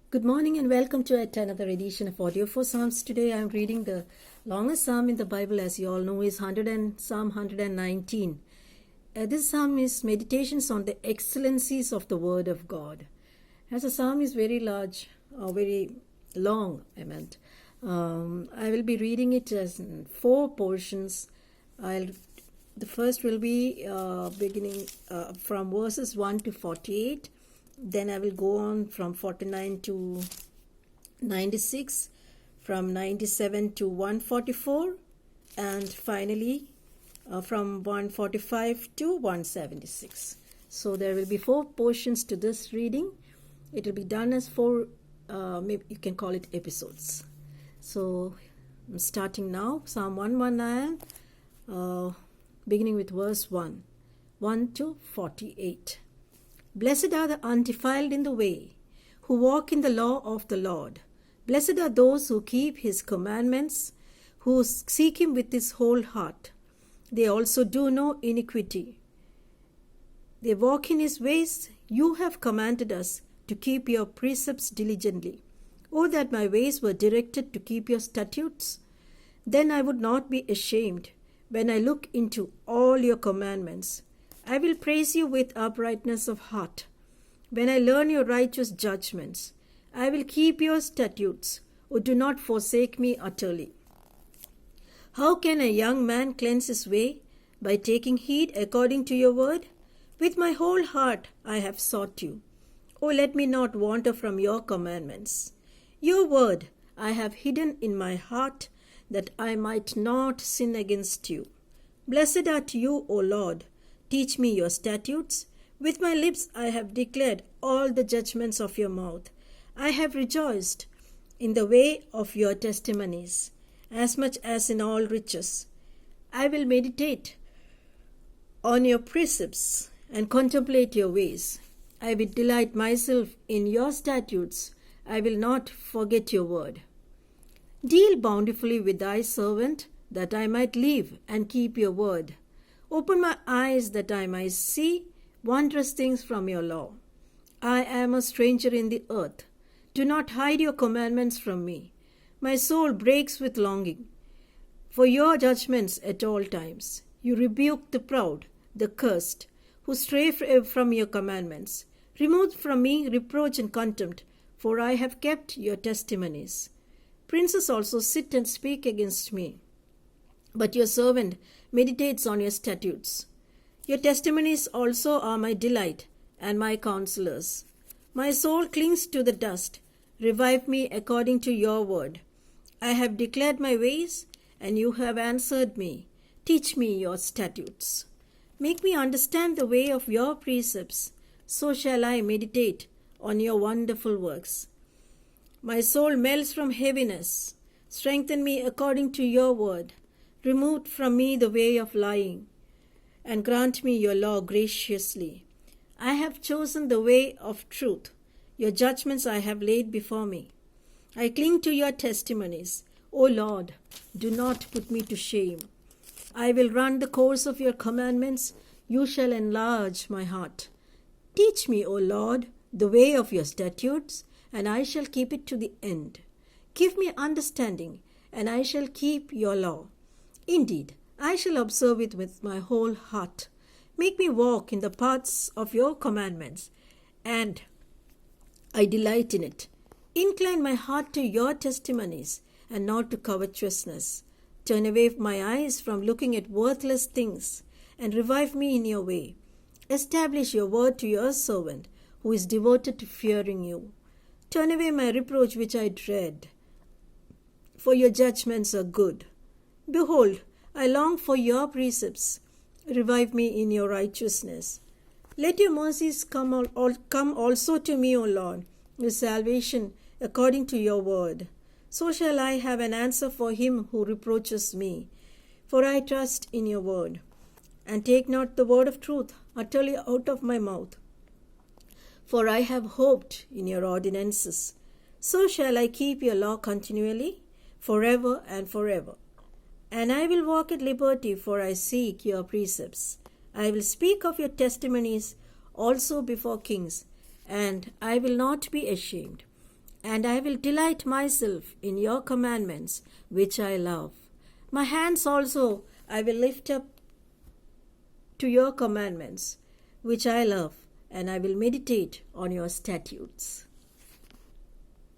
Good morning and welcome to yet another edition of Audio for Psalms. Today I am reading the longest psalm in the Bible, as you all know, is Psalm 119. This psalm is meditations on the excellencies of the Word of God. As the psalm is very large, or very long, I will be reading it as in four portions. The first will be beginning from verses 1 to 48. Then I will go on from 49 to 96, from 97 to 144, and finally from 145 to 176. So there will be four portions to this reading. It will be done as four, maybe you can call it episodes. So I'm starting now, Psalm 119, beginning with verse 1 to 48. Blessed are the undefiled in the way, who walk in the law of the Lord. Blessed are those who keep his commandments, who seek him with his whole heart. They also do no iniquity. They walk in his ways. You have commanded us to keep your precepts diligently. Oh, that my ways were directed to keep your statutes. Then I would not be ashamed when I look into all your commandments. I will praise you with uprightness of heart. When I learn your righteous judgments, I will keep your statutes. Oh, do not forsake me utterly. How can a young man cleanse his way? By taking heed according to your word? With my whole heart I have sought you. Oh, let me not wander from your commandments. Your word I have hidden in my heart, that I might not sin against you. Blessed art you, O Lord. Teach me your statutes. With my lips I have declared all the judgments of your mouth. I have rejoiced in the way of your testimonies, as much as in all riches. I will meditate on your precepts and contemplate your ways. I will delight myself in your statutes. I will not forget your word. Deal bountifully with thy servant, that I might live and keep your word. Open my eyes that I might see wondrous things from your law. I am a stranger in the earth. Do not hide your commandments from me. My soul breaks with longing for your judgments at all times. You rebuke the proud, the cursed, who stray from your commandments. Remove from me reproach and contempt, for I have kept your testimonies. Princes also sit and speak against me, but your servant meditates on your statutes. Your testimonies also are my delight and my counselors. My soul clings to the dust. Revive me according to your word. I have declared my ways, and you have answered me. Teach me your statutes. Make me understand the way of your precepts. So shall I meditate on your wonderful works. My soul melts from heaviness. Strengthen me according to your word. Remove from me the way of lying, and grant me your law graciously. I have chosen the way of truth. Your judgments I have laid before me. I cling to your testimonies. O Lord, do not put me to shame. I will run the course of your commandments. You shall enlarge my heart. Teach me, O Lord, the way of your statutes, and I shall keep it to the end. Give me understanding, and I shall keep your law. Indeed, I shall observe it with my whole heart. Make me walk in the paths of your commandments, and I delight in it. Incline my heart to your testimonies, and not to covetousness. Turn away my eyes from looking at worthless things, and revive me in your way. Establish your word to your servant, who is devoted to fearing you. Turn away my reproach which I dread, for your judgments are good. Behold, I long for your precepts. Revive me in your righteousness. Let your mercies come also to me, O Lord, with salvation according to your word. So shall I have an answer for him who reproaches me. For I trust in your word. And take not the word of truth utterly out of my mouth. For I have hoped in your ordinances. So shall I keep your law continually, forever and forever. And I will walk at liberty, for I seek your precepts. I will speak of your testimonies also before kings, and I will not be ashamed. And I will delight myself in your commandments, which I love. My hands also I will lift up to your commandments, which I love, and I will meditate on your statutes.